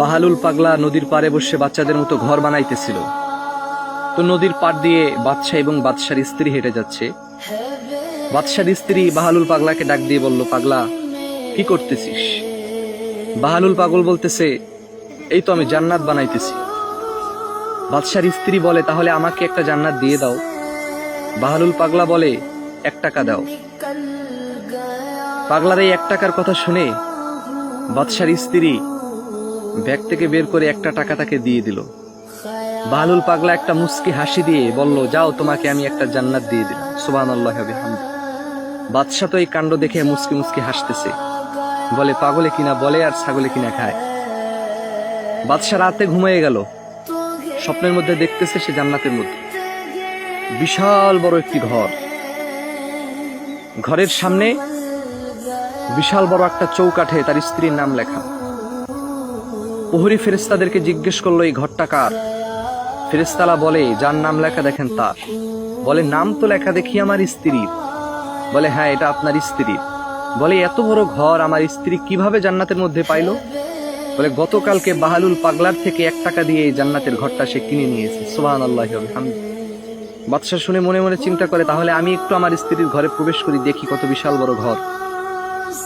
বাহালুল পাগলা নদীর পাড়ে বসে বাচ্চাদের মতো ঘর বানাইতেছিল। তো নদীর পাড় দিয়ে বাদশা এবং বাদশার স্ত্রী হেঁটে যাচ্ছে। বাদশার স্ত্রী বাহালুল পাগলাকে ডাক দিয়ে বলল, পাগলা কি করতেছিস? বাহালুল পাগল বলতেছে, এই তো আমি জান্নাত বানাইতেছি। বাদশার স্ত্রী বলে, তাহলে আমাকে একটা জান্নাত দিয়ে দাও। বাহালুল পাগলা বলে, 1 টাকা দাও। পাগলার এই 1 টাকার কথা শুনে বাদশার স্ত্রী ব্যাগ থেকে বের করে 1টা টাকা তাকে দিয়ে দিল। বাহালুল পাগলা একটা মুস্কি হাসি দিয়ে বলল, যাও, তোমাকে আমি একটা জান্নাত দিয়ে দিলাম। সুবহানাল্লাহি ওয়া বিহামদিহি। বাদশা তো এই কাণ্ড দেখে মুস্কি মুস্কি হাসতেছে, বলে, পাগলে কিনা বলে আর ছাগলে কিনা খায়। বাদশা রাতে ঘুমিয়ে গেল, স্বপ্নের মধ্যে দেখতেছে সে জান্নাতের মধ্যে বিশাল বড় একটি ঘর। ঘরের সামনে বিশাল বড় একটা চৌকাঠে তার স্ত্রীর নাম লেখা। প্রহরী ফেরেশতাদেরকে জিজ্ঞেস করলো, এই ঘরটা কার? ফেরেশতারা বলে, যার নাম লেখা দেখেন তার। বলে, নাম তো লেখা দেখি আমার স্ত্রীর। বলে, হ্যাঁ, এটা আপনার স্ত্রীর। বলে, এত বড় ঘর আমার স্ত্রী কিভাবে জান্নাতের মধ্যে পাইলো? বলে, গতকালকে বাহালুল পাগলার থেকে 1 টাকা দিয়ে এই জান্নাতের ঘরটা সে কিনে নিয়েছে। সুবহানাল্লাহি ওয়া বিহামদিহি। বাদশা শুনে মনে মনে চিন্তা করে, তাহলে আমি একটু আমার স্ত্রীর ঘরে প্রবেশ করি, দেখি কত বিশাল বড় ঘর।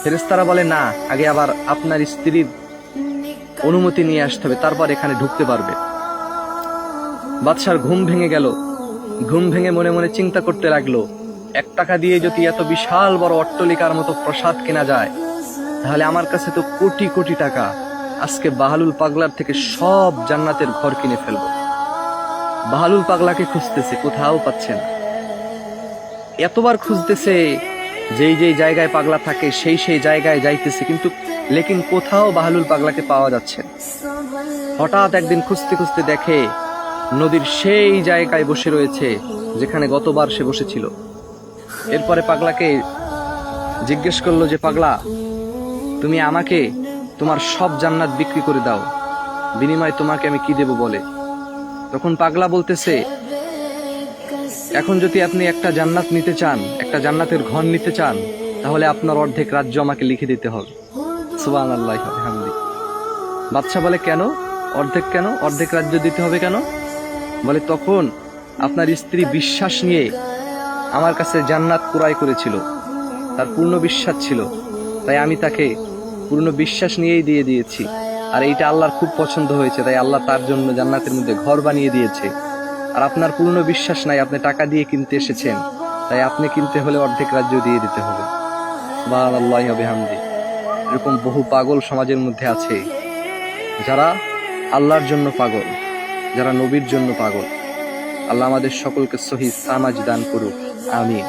ফেরেশতারা বলে, না, আগে আবার আপনার স্ত্রীর অনুমতি নিয়ে আসতে হবে, তারপর এখানে ঢুকতে পারবে। বাদশার ঘুম ভেঙে গেল। ঘুম ভেঙে মনে মনে চিন্তা করতে লাগলো, 1 টাকা দিয়ে যদি এত বিশাল বড় অট্টালিকার মতো প্রাসাদ কেনা যায়, তাহলে আমার কাছে তো কোটি কোটি টাকা। আজকে বাহালুল পাগলার থেকে সব জান্নাতের ঘর কিনে ফেলবো। বাহালুল পাগলাকে খুঁজতেছে, কোথাও পাচ্ছে না। এতবার খুঁজতেছে, যেই যেই জায়গায় পাগলা থাকে সেই সেই জায়গায় যাইতেছে, কিন্তু লেকিন কোথাও বাহালুল পাগলাকে পাওয়া যাচ্ছে না। হঠাৎ একদিন খুঁজতে খুঁজতে দেখে নদীর সেই জায়গায় বসে রয়েছে যেখানে গতবার সে বসেছিল। এরপরে পাগলাকে জিজ্ঞেস করলো যে, পাগলা, তুমি আমাকে তোমার সব জান্নাত বিক্রি করে দাও, বিনিময়ে তোমাকে আমি কি দেব বলে। তখন পাগলা বলতেছে, এখন যদি আপনি একটা জান্নাত নিতে চান, একটা জান্নাতের ঘর নিতে চান, তাহলে আপনার অর্ধেক রাজ্য আমাকে লিখে দিতে হবে। সুবহানাল্লাহি ওয়া বিহামদিহি। বাদশা বলে, কেন অর্ধেক? কেন অর্ধেক রাজ্য দিতে হবে কেন? বলে, তখন আপনার স্ত্রী বিশ্বাস নিয়ে আমার কাছে জান্নাত ক্রয় করেছিল, তার পূর্ণ বিশ্বাস ছিল, তাই আমি তাকে পূর্ণ বিশ্বাস নিয়েই দিয়ে দিয়েছি। আর এইটা আল্লাহর খুব পছন্দ হয়েছে, তাই আল্লাহ তার জন্য জান্নাতের মধ্যে ঘর বানিয়ে দিয়েছে। আর আপনার পূর্ণ বিশ্বাস নাই, আপনি টাকা দিয়ে কিনতে এসেছেন, তাই আপনি কিনতে হলে অর্ধেক রাজ্য দিয়ে দিতে হবে। সুবহানাল্লাহি ওয়া বিহামদিহি। এরকম বহু পাগল সমাজের মধ্যে আছে, যারা আল্লাহর জন্য পাগল, যারা নবীর জন্য পাগল। আল্লাহ আমাদের সকলকে সহিহ সামাজ দান করুক, আমিন।